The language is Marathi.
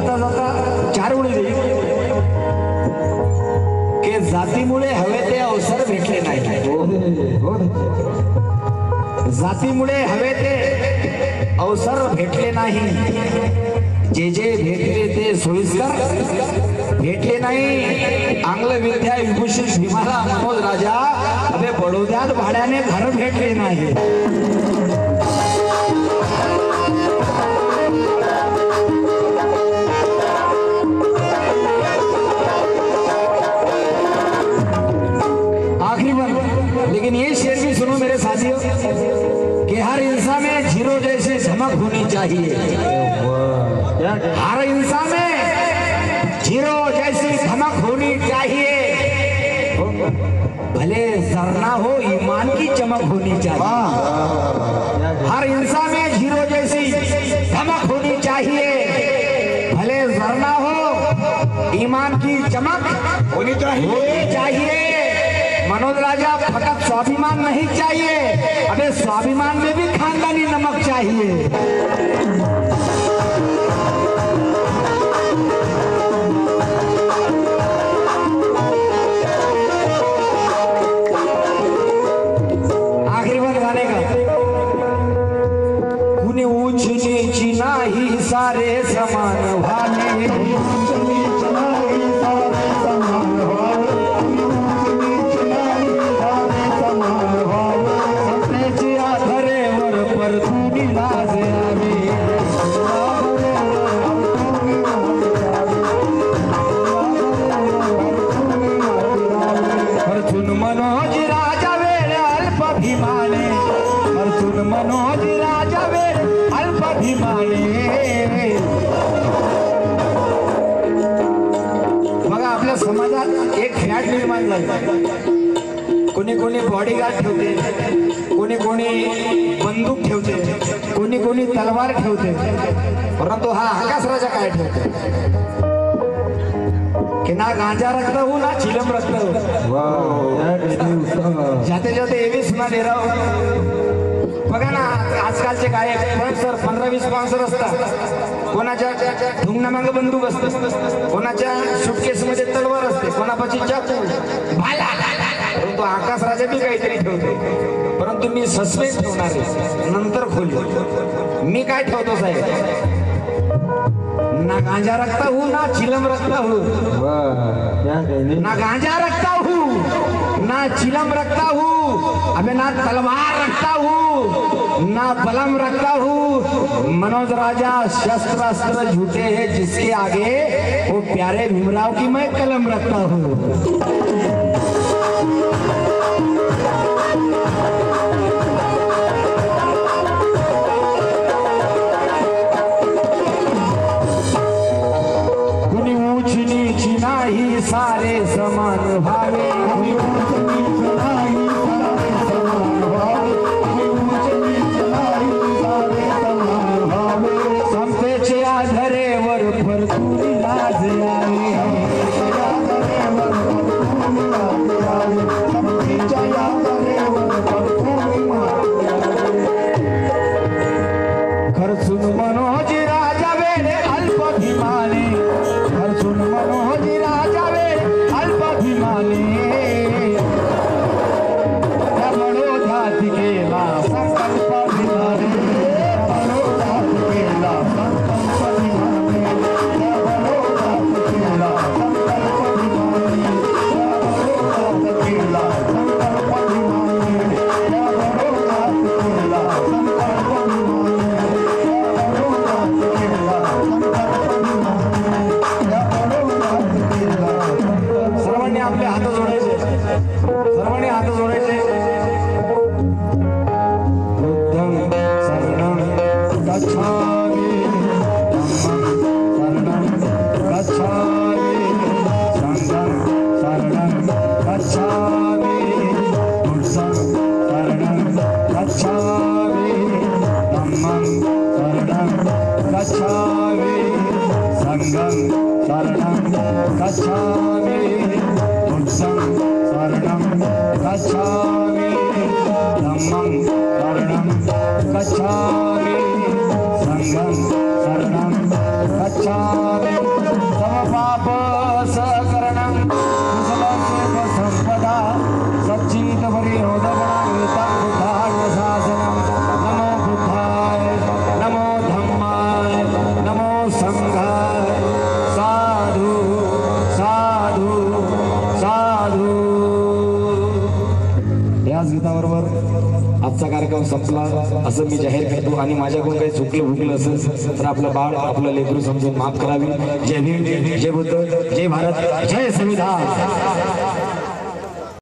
जाता जाता चार ओळी देईल की जातीमुळे हवे ते अवसर भेटले नाही, जातीमुळे हवे ते अवसर भेटले नाही, जे जे भेटले ते सोयीस्कर भेटले नाही। आंग्ल विद्या विभूषित भीमाला मनोज राजा अबे बडोद्यात भाड्याने घर भेटले नाही। आखिरी बार लेकिन ये शेर भी सुनो मेरे साथियों कि हर इंसान में जीरो जैसी चमक होनी चाहिए, हर इंसान में जीरो जैसी धमक होनी चाहिए, भले जरना हो ईमान की चमक होनी चाहिए। हर इंसान में जीरो जैसी धमक होनी चाहिए, भले जरना हो ईमान की चमक होनी चाहिए। मनोज राजा फकत स्वाभिमान नहीं चाहिए, अबे स्वाभिमान में भी खानदानी नमक चाहिए। आखिरी बार गाने का कुनी ऊंच नीच नाही सारे समान भाने, मनोज राजा वेळे अल्पाभिमाने, मनोज राजा वेळे अल्पाभिमाने। बघा आपल्या समाजात एक फॅट निर्माण झाली, कोणी कोणी बॉडीगार्ड ठेवते, कोणी कोणी बंदूक ठेवते, कोणी कोणी तलवार ठेवते, परंतु हा आकाश राजा काय ठेवते कि ना गांजा रखता हूँ ना चिलम रखता हूँ। जाते जाते ये भी सुना दे रहा हूँ, बघा ना आजकालचे गायक स्पॉन्सर 15-20 स्पॉन्सर असतात, कोणाच्या ढुंगणामागे बंदूक असते, कोणाच्या सुटकेस मध्ये तलवार असते, कोणापाशी चाकू भाला, परंतु आकाश राजा बी काहीतरी ठेवतो, परंतु मी सस्पेन्स ठेवणार आहे, नंतर खोली मी काय ठेवतो साहेब, ना गांजा रखता हूँ ना चिलम रखता हूँ, ना गांजा रखता हूँ ना चिलम रखता हूँ, अबे ना तलवार रखता हूँ ना बलम रखता हूँ। मनोज राजा शस्त्र अस्त्र झूठे हैं जिसके आगे वो प्यारे भीमराव की मैं कलम रखता हूँ। नाही सारे समान भावे, समतेचे आधारेवर फरतुरी लाज यावी, खर्चून मनोज राजा वेळे अल्पाभिमाने, खर्चून मनोज राजा वेळे अल्पाभिमाने, त्या बडोद्यात गेला संकल्पाभिमाने, बडोद्यात गेला संकल्पाभिमाने, त्या बडोद्यात गेला संकल्पाभिमाने, त्या बडोद्यात गेला संकल्पाभिमाने, त्या बडोद्यात गेला संकल्पाभिमाने, सर्वांनी आपले हात जोडायचे, सर्वांनी हात जोडायचे। बुद्धं शरणं गच्छामि, धम्मं शरणं गच्छामि, संघं शरणं गच्छामि, बुद्धं शरणं गच्छामि, धम्मं शरणं गच्छामि, संघं शरणं गच्छामि, बुद्धं शरणं गच्छामि, धम्मं शरणं गच्छामि, संघं शरणं गच्छामि। याच गीताबरोबर आजचा कार्यक्रम संपला असं मी जाहीर करतो आणि माझ्याकडून काही चुकलं भुकलं असेल तर आपलं बाळ आपलं लेकरू समजून माफ करावी. जय भीम, जय बुद्ध, जय भारत, जय संविधान.